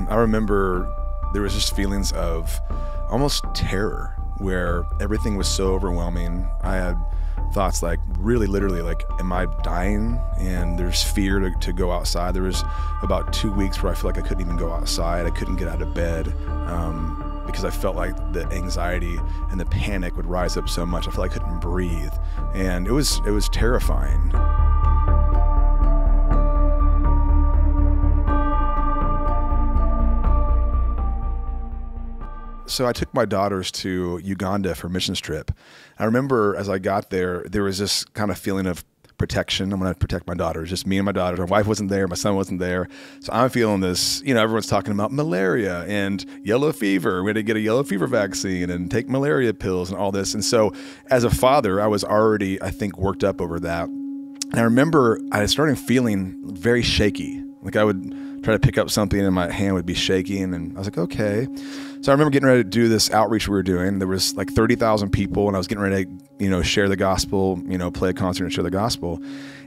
I remember there was just feelings of almost terror where everything was so overwhelming. I had thoughts like really literally like, am I dying? And there's fear to go outside. There was about 2 weeks where I feel like I couldn't even go outside. I couldn't get out of bed because I felt like the anxiety and the panic would rise up so much. I felt like I couldn't breathe. And it was terrifying. So I took my daughters to Uganda for a missions trip. I remember as I got there, there was this kind of feeling of protection. I'm going to protect my daughters, just me and my daughters. My wife wasn't there. My son wasn't there. So I'm feeling this, everyone's talking about malaria and yellow fever. We had to get a yellow fever vaccine and take malaria pills and all this. And so as a father, I was already, I think, worked up over that. And I remember I started feeling very shaky. Like I would try to pick up something and my hand would be shaking. And I was like, okay. So I remember getting ready to do this outreach we were doing. There was like 30,000 people and I was getting ready to, share the gospel, play a concert and share the gospel.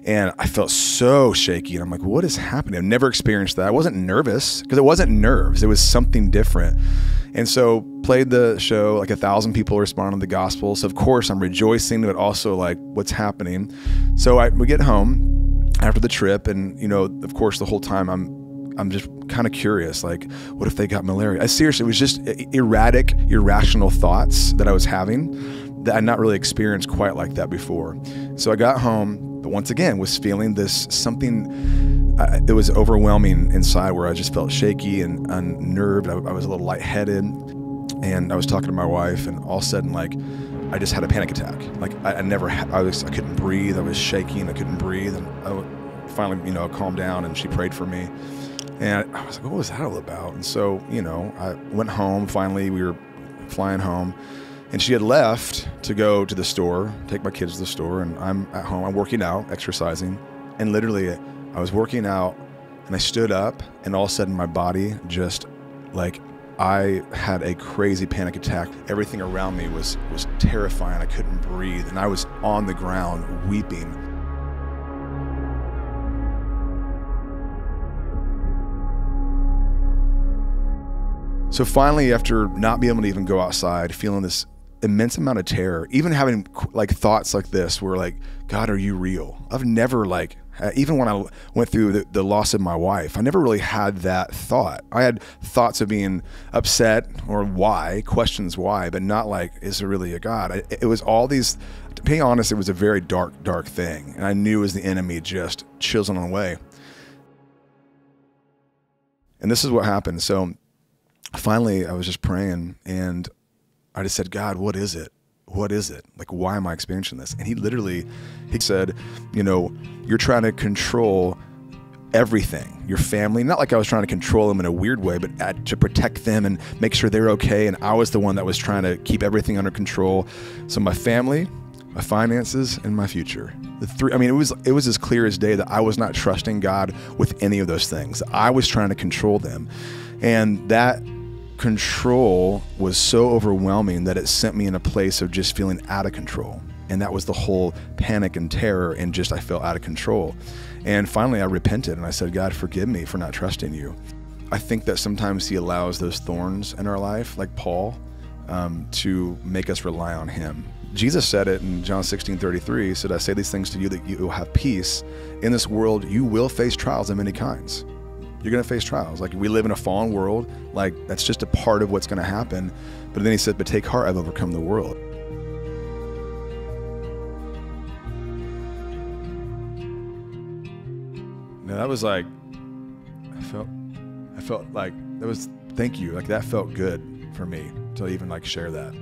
And I felt so shaky. And I'm like, what is happening? I've never experienced that. I wasn't nervous because it wasn't nerves. It was something different. And so played the show, like 1,000 people responded to the gospel. So of course I'm rejoicing, but also like what's happening. So we get home after the trip and, of course the whole time I'm just kind of curious, like, what if they got malaria? Seriously, it was just erratic, irrational thoughts that I was having that I'd not really experienced quite like that before. So I got home, but once again, was feeling this something, it was overwhelming inside where I just felt shaky and unnerved. I was a little lightheaded and I was talking to my wife and all of a sudden, like, I just had a panic attack. Like I couldn't breathe. I was shaking. I couldn't breathe. And I finally, calmed down and she prayed for me. And I was like, what was that all about? And so, I went home. Finally, we were flying home. And she had left to go to the store, take my kids to the store. And I'm at home. I'm working out, exercising. And literally, I was working out. And I stood up. And all of a sudden, my body just, like, I had a crazy panic attack. Everything around me was terrifying. I couldn't breathe. And I was on the ground weeping. So finally, after not being able to even go outside, feeling this immense amount of terror, even having like thoughts like this where like, God, are you real? I've never even when I went through the loss of my wife, I never really had that thought. I had thoughts of being upset or why, questions why, but not like, is there really a God? It was all these, to be honest, it was a very dark thing. And I knew it was the enemy just chiseling away. And this is what happened. So finally, I was just praying and I just said, God, what is it? What is it? Like, why am I experiencing this? And he said, you're trying to control everything, your family. Not like I was trying to control them in a weird way, but to protect them and make sure they're okay. And I was the one that was trying to keep everything under control. So my family, my finances, and my future. The three, it was as clear as day that I was not trusting God with any of those things. I was trying to control them. And that control was so overwhelming that it sent me in a place of just feeling out of control. And that was the whole panic and terror and just I felt out of control. And finally I repented and I said, God, forgive me for not trusting you. I think that sometimes he allows those thorns in our life, like Paul, to make us rely on him. Jesus said it in John 16:33, he said, I say these things to you that you will have peace. In this world, you will face trials of many kinds. You're going to face trials. Like, we live in a fallen world. Like, that's just a part of what's going to happen. But then he said, but take heart, I've overcome the world. Now that was like, I felt like that was, thank you. Like, that felt good for me to even like share that.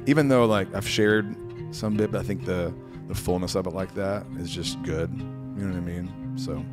Even though like I've shared some bit, but I think the fullness of it like that is just good. You know what I mean? So.